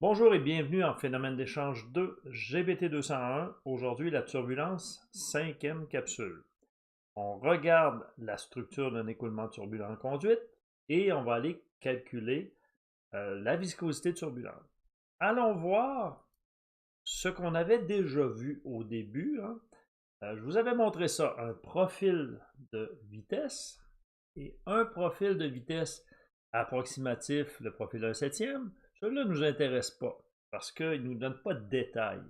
Bonjour et bienvenue en phénomène d'échange 2 GBT201. Aujourd'hui, la turbulence, cinquième capsule. On regarde la structure d'un écoulement turbulent en conduite et on va aller calculer la viscosité turbulente. Allons voir ce qu'on avait déjà vu au début. Je vous avais montré ça, un profil de vitesse et un profil de vitesse approximatif, le profil 1/7. Celui-là ne nous intéresse pas parce qu'il ne nous donne pas de détails.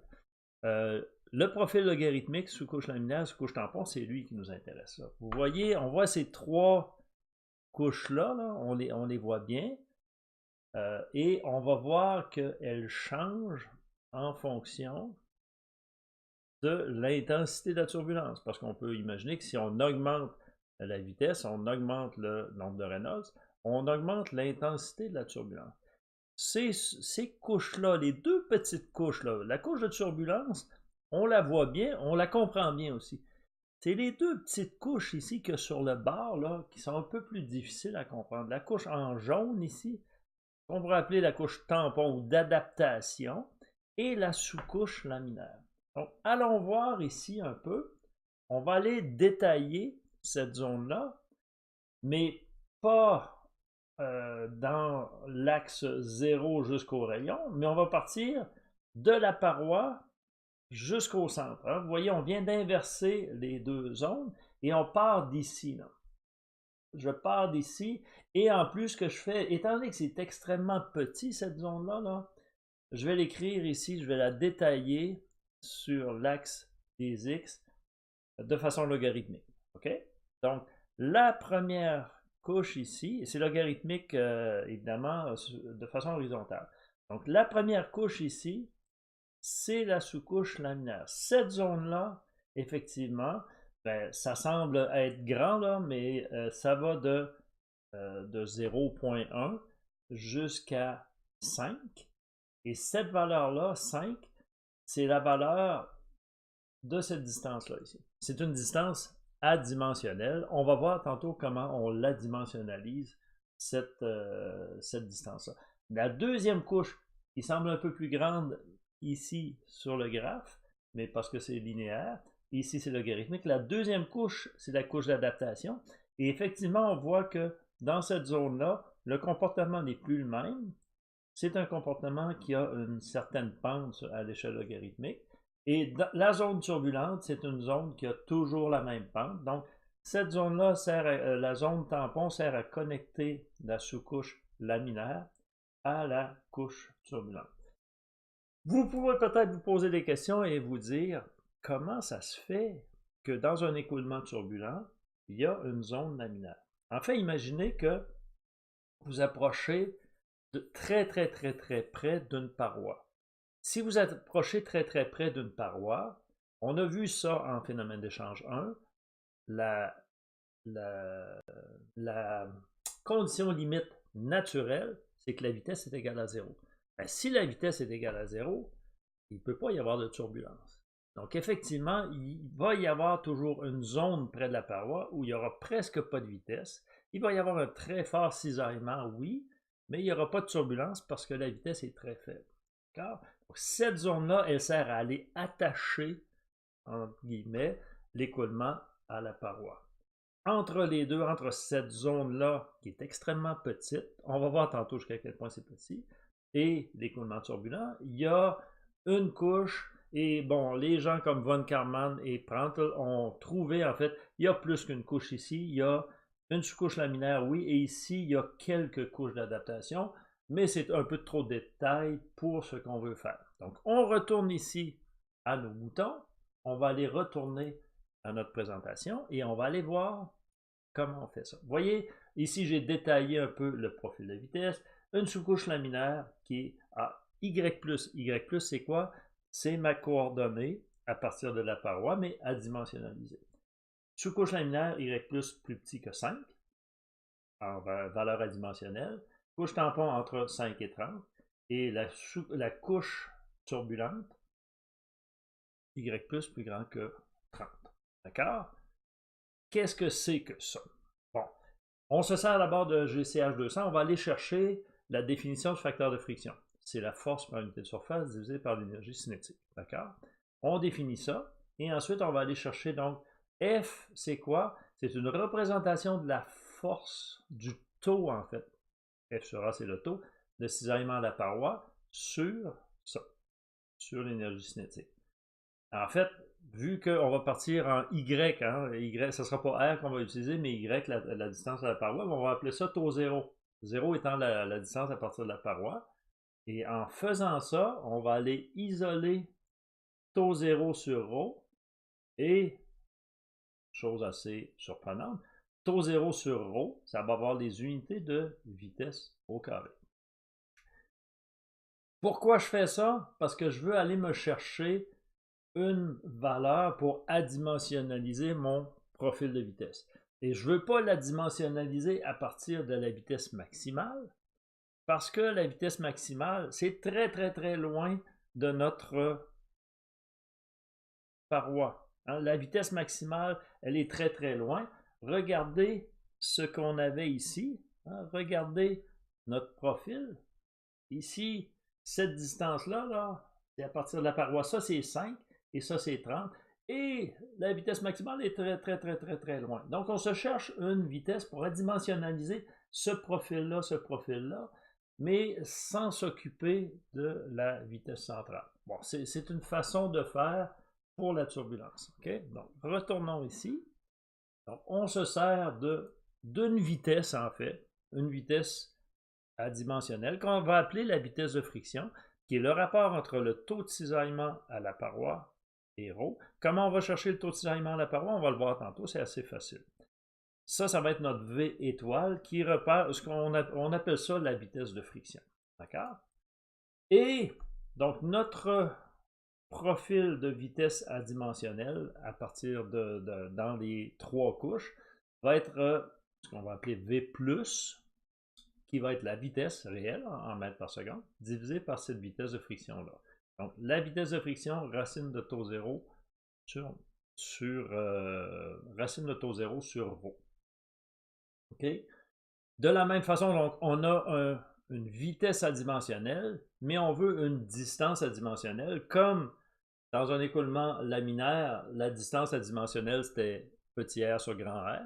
Le profil logarithmique, sous-couche laminaire, sous-couche tampon, c'est lui qui nous intéresse. Là. Vous voyez, on voit ces trois couches-là, là, on les voit bien, et on va voir qu'elles changent en fonction de l'intensité de la turbulence. Parce qu'on peut imaginer que si on augmente la vitesse, on augmente le nombre de Reynolds, on augmente l'intensité de la turbulence. Ces couches-là, les deux petites couches-là, la couche de turbulence, on la voit bien, on la comprend bien aussi. C'est les deux petites couches ici que sur le bord, là, qui sont un peu plus difficiles à comprendre. La couche en jaune ici, qu'on pourrait appeler la couche tampon ou d'adaptation, et la sous-couche laminaire. Donc, allons voir ici un peu. On va aller détailler cette zone-là, mais pas dans l'axe 0 jusqu'au rayon, mais on va partir de la paroi jusqu'au centre. Hein. Vous voyez, on vient d'inverser les deux zones et on part d'ici. Je pars d'ici et en plus, ce que je fais, étant donné que c'est extrêmement petit cette zone-là, là, je vais l'écrire ici, je vais la détailler sur l'axe des X de façon logarithmique. OK? Donc, la première couche ici, et c'est logarithmique évidemment de façon horizontale. Donc, la première couche ici, c'est la sous-couche laminaire. Cette zone-là, effectivement, ben, ça semble être grand, là, mais ça va de 0,1 jusqu'à 5. Et cette valeur-là, 5, c'est la valeur de cette distance-là ici. C'est une distance adimensionnelle. On va voir tantôt comment on la dimensionnalise, cette distance-là. La deuxième couche, qui semble un peu plus grande ici sur le graphe, mais parce que c'est linéaire, ici c'est logarithmique. La deuxième couche, c'est la couche d'adaptation. Et effectivement, on voit que dans cette zone-là, le comportement n'est plus le même. C'est un comportement qui a une certaine pente à l'échelle logarithmique. Et la zone turbulente, c'est une zone qui a toujours la même pente. Donc, cette zone-là la zone tampon sert à connecter la sous-couche laminaire à la couche turbulente. Vous pouvez peut-être vous poser des questions et vous dire comment ça se fait que dans un écoulement turbulent, il y a une zone laminaire. En fait, imaginez que vous approchez de très près d'une paroi. Si vous approchez très près d'une paroi, on a vu ça en phénomène d'échange 1, la, la condition limite naturelle, c'est que la vitesse est égale à 0. Ben, si la vitesse est égale à 0, il ne peut pas y avoir de turbulence. Donc effectivement, il va y avoir toujours une zone près de la paroi où il n'y aura presque pas de vitesse. Il va y avoir un très fort cisaillement, oui, mais il n'y aura pas de turbulence parce que la vitesse est très faible. D'accord? Donc, cette zone-là, elle sert à aller attacher, entre guillemets, l'écoulement à la paroi. Entre les deux, entre cette zone-là, qui est extrêmement petite, on va voir tantôt jusqu'à quel point c'est petit, et l'écoulement turbulent, il y a une couche, et bon, les gens comme von Karman et Prandtl ont trouvé, en fait, il y a plus qu'une couche ici, il y a une sous-couche laminaire, oui, et ici, il y a quelques couches d'adaptation, mais c'est un peu trop de détails pour ce qu'on veut faire. Donc, on retourne ici à nos boutons, on va aller retourner à notre présentation et on va aller voir comment on fait ça. Vous voyez, ici, j'ai détaillé un peu le profil de vitesse, une sous-couche laminaire qui est à Y+. Y+, c'est quoi? C'est ma coordonnée à partir de la paroi, mais adimensionnalisée. Sous-couche laminaire, Y+, plus petit que 5, en valeur adimensionnelle. Couche tampon entre 5 et 30. Et la couche turbulente, Y+, plus grand que 30. D'accord? Qu'est-ce que c'est que ça? Bon, on se sert d'abord de GCH200. On va aller chercher la définition du facteur de friction. c'est la force par unité de surface divisée par l'énergie cinétique. D'accord? On définit ça. Et ensuite, on va aller chercher donc F, c'est quoi? C'est une représentation de la force du taux, en fait. F sur A, c'est le taux de cisaillement à la paroi sur ça, sur l'énergie cinétique. En fait, vu qu'on va partir en Y, hein, Y, ça ne sera pas R qu'on va utiliser, mais Y, la distance à la paroi, on va appeler ça taux 0. 0 étant la distance à partir de la paroi. Et en faisant ça, on va aller isoler taux 0 sur ρ. Et, chose assez surprenante, taux 0 sur ρ, ça va avoir les unités de vitesse au carré. Pourquoi je fais ça? Parce que je veux aller me chercher une valeur pour adimensionnaliser mon profil de vitesse. Et je ne veux pas la dimensionnaliser à partir de la vitesse maximale, parce que la vitesse maximale, c'est très loin de notre paroi. Hein? La vitesse maximale, elle est très loin. Regardez ce qu'on avait ici. Hein? Regardez notre profil. Ici, cette distance-là, là, c'est à partir de la paroi. Ça, c'est 5 et ça, c'est 30. Et la vitesse maximale est très loin. Donc, on se cherche une vitesse pour adimensionnaliser ce profil-là, mais sans s'occuper de la vitesse centrale. Bon, c'est une façon de faire pour la turbulence. Okay? Donc, retournons ici. Donc, on se sert d'une vitesse, en fait, une vitesse adimensionnelle, qu'on va appeler la vitesse de friction, qui est le rapport entre le taux de cisaillement à la paroi et ρ. Comment on va chercher le taux de cisaillement à la paroi? On va le voir tantôt, c'est assez facile. Ça va être notre V étoile qui repère, on appelle ça la vitesse de friction. D'accord? Et donc, notre profil de vitesse adimensionnelle à partir dans les 3 couches va être ce qu'on va appeler V+, qui va être la vitesse réelle en mètres par seconde, divisée par cette vitesse de friction-là. Donc, la vitesse de friction, racine de taux 0 racine de taux 0 sur ρ. OK? De la même façon, donc, on a une vitesse adimensionnelle, mais on veut une distance adimensionnelle. Comme dans un écoulement laminaire, la distance adimensionnelle, c'était petit r sur grand R.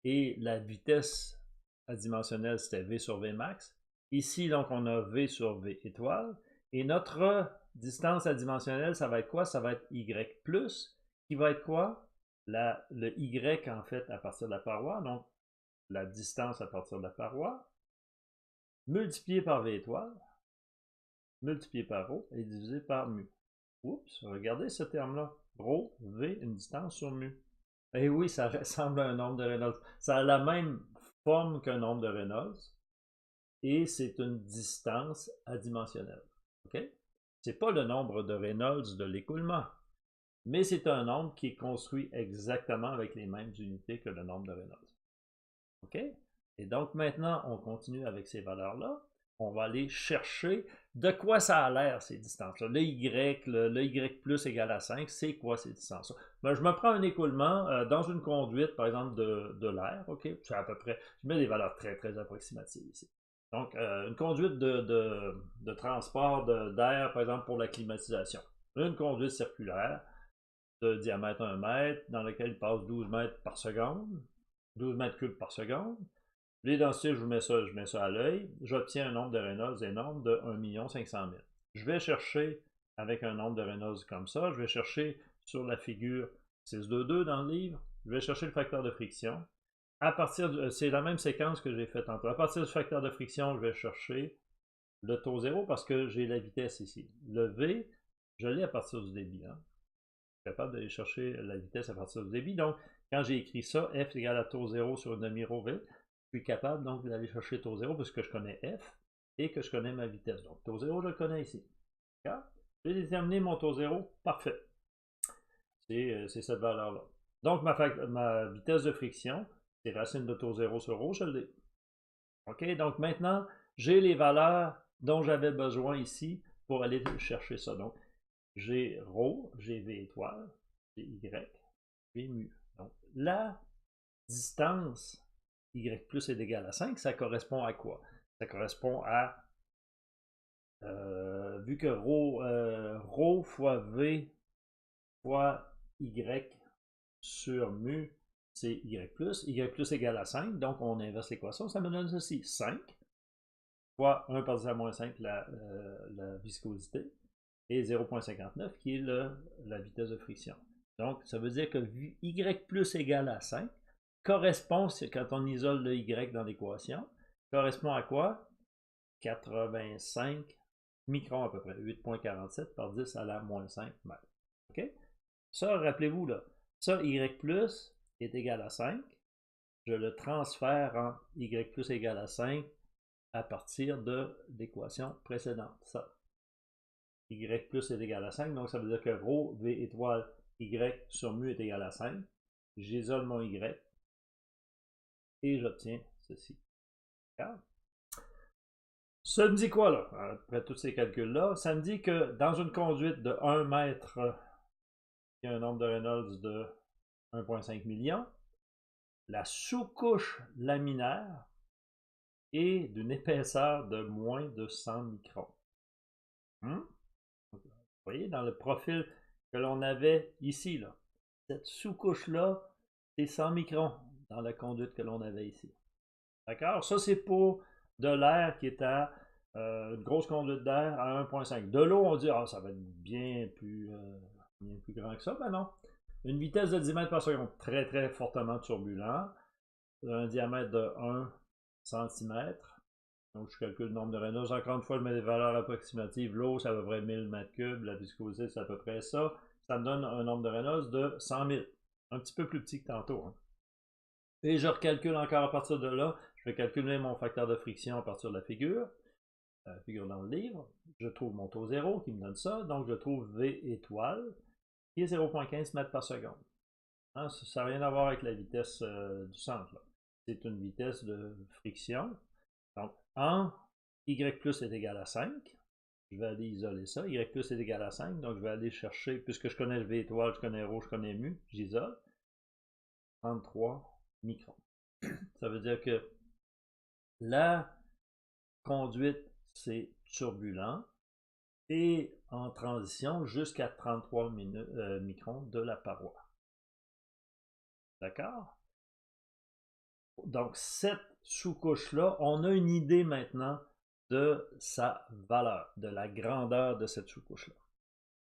Et la vitesse adimensionnelle, c'était V sur V max. Ici, donc, on a V sur V étoile. Et notre distance adimensionnelle, ça va être quoi? Ça va être Y+, qui va être quoi? Le Y, en fait, à partir de la paroi. Donc, la distance à partir de la paroi, multiplié par V étoile, multiplié par ρ, et divisé par mu. Oups, regardez ce terme-là. ρ, V, une distance sur mu. Eh oui, ça ressemble à un nombre de Reynolds. Ça a la même forme qu'un nombre de Reynolds. Et c'est une distance adimensionnelle. OK? C'est pas le nombre de Reynolds de l'écoulement, mais c'est un nombre qui est construit exactement avec les mêmes unités que le nombre de Reynolds. OK? Et donc maintenant, on continue avec ces valeurs-là. On va aller chercher de quoi ça a l'air, ces distances-là. Le Y égale à 5, c'est quoi ces distances-là? Ben, je me prends un écoulement dans une conduite, par exemple, de l'air. OK? C'est à peu près, je mets des valeurs très approximatives ici. Donc, une conduite de transport d'air, par exemple, pour la climatisation. Une conduite circulaire de diamètre 1 mètre, dans laquelle il passe 12 mètres par seconde, 12 mètres cubes par seconde. Les densités, je mets ça à l'œil. J'obtiens un nombre de Reynolds énorme de 1 500 000. Je vais chercher, avec un nombre de Reynolds comme ça, je vais chercher sur la figure 622 dans le livre, je vais chercher le facteur de friction. C'est la même séquence que j'ai faite tantôt. À partir du facteur de friction, je vais chercher le taux 0 parce que j'ai la vitesse ici. Le V, je l'ai à partir du débit. Hein. Je suis capable d'aller chercher la vitesse à partir du débit. Donc, quand j'ai écrit ça, F égale à taux 0 sur une demi-ρ V, je suis capable donc d'aller chercher taux 0 parce que je connais F et que je connais ma vitesse. Donc, taux 0, je le connais ici. J'ai déterminé mon taux 0, parfait. C'est cette valeur-là. Donc, ma vitesse de friction, c'est racine de taux 0 sur ρ, je l'ai. OK, donc maintenant, j'ai les valeurs dont j'avais besoin ici pour aller chercher ça. Donc, j'ai ρ, j'ai V étoile, j'ai Y, j'ai mu. Donc, la distance Y plus est égal à 5, ça correspond à quoi? Ça correspond à vu que ρ fois V fois Y sur mu, c'est Y plus. Y plus égale à 5, donc on inverse l'équation. Ça me donne ceci, 5 fois 1 par 10 à moins 5 la viscosité et 0,59 qui est la vitesse de friction. Donc, ça veut dire que Y plus égale à 5 correspond, quand on isole le Y dans l'équation, correspond à quoi? 85 microns à peu près, 8,47 par 10 à la moins 5 mètres. OK? Ça, rappelez-vous, là, ça, Y plus est égal à 5. Je le transfère en Y plus égale à 5 à partir de l'équation précédente. Ça, Y plus est égal à 5, donc ça veut dire que ρ, V étoile, Y sur mu est égal à 5. J'isole mon Y et j'obtiens ceci. D'accord? Ça me dit quoi là, après tous ces calculs-là? Ça me dit que dans une conduite de 1 mètre, il y a un nombre de Reynolds de 1,5 million, la sous-couche laminaire est d'une épaisseur de moins de 100 microns. Vous voyez, dans le profil que l'on avait ici, là, cette sous-couche-là, c'est 100 microns dans la conduite que l'on avait ici. D'accord? Ça, c'est pour de l'air qui est à une grosse conduite d'air à 1,5. De l'eau, on dit, ah, ça va être bien plus grand que ça. Ben non. Une vitesse de 10 mètres par seconde, très, très fortement turbulent. Un diamètre de 1 cm. Donc, je calcule le nombre de Reynolds. Encore une fois, je mets des valeurs approximatives. L'eau, c'est à peu près 1000 m3. La viscosité, c'est à peu près ça. Ça me donne un nombre de Reynolds de 100 000. Un petit peu plus petit que tantôt. Hein. Et je recalcule encore à partir de là. Je vais calculer mon facteur de friction à partir de la figure dans le livre. Je trouve mon taux zéro qui me donne ça. Donc, je trouve V étoile qui est 0,15 m par seconde. Hein, ça n'a rien à voir avec la vitesse du centre. C'est une vitesse de friction. Donc, en Y plus est égal à 5, je vais aller isoler ça. Y plus est égal à 5, donc je vais aller chercher, puisque je connais le V étoile, je connais ρ, je connais mu, j'isole. 33 microns. Ça veut dire que la conduite, c'est turbulent et en transition jusqu'à 33 microns de la paroi. D'accord? Donc, cette sous-couche-là, on a une idée maintenant de sa valeur, de la grandeur de cette sous-couche-là.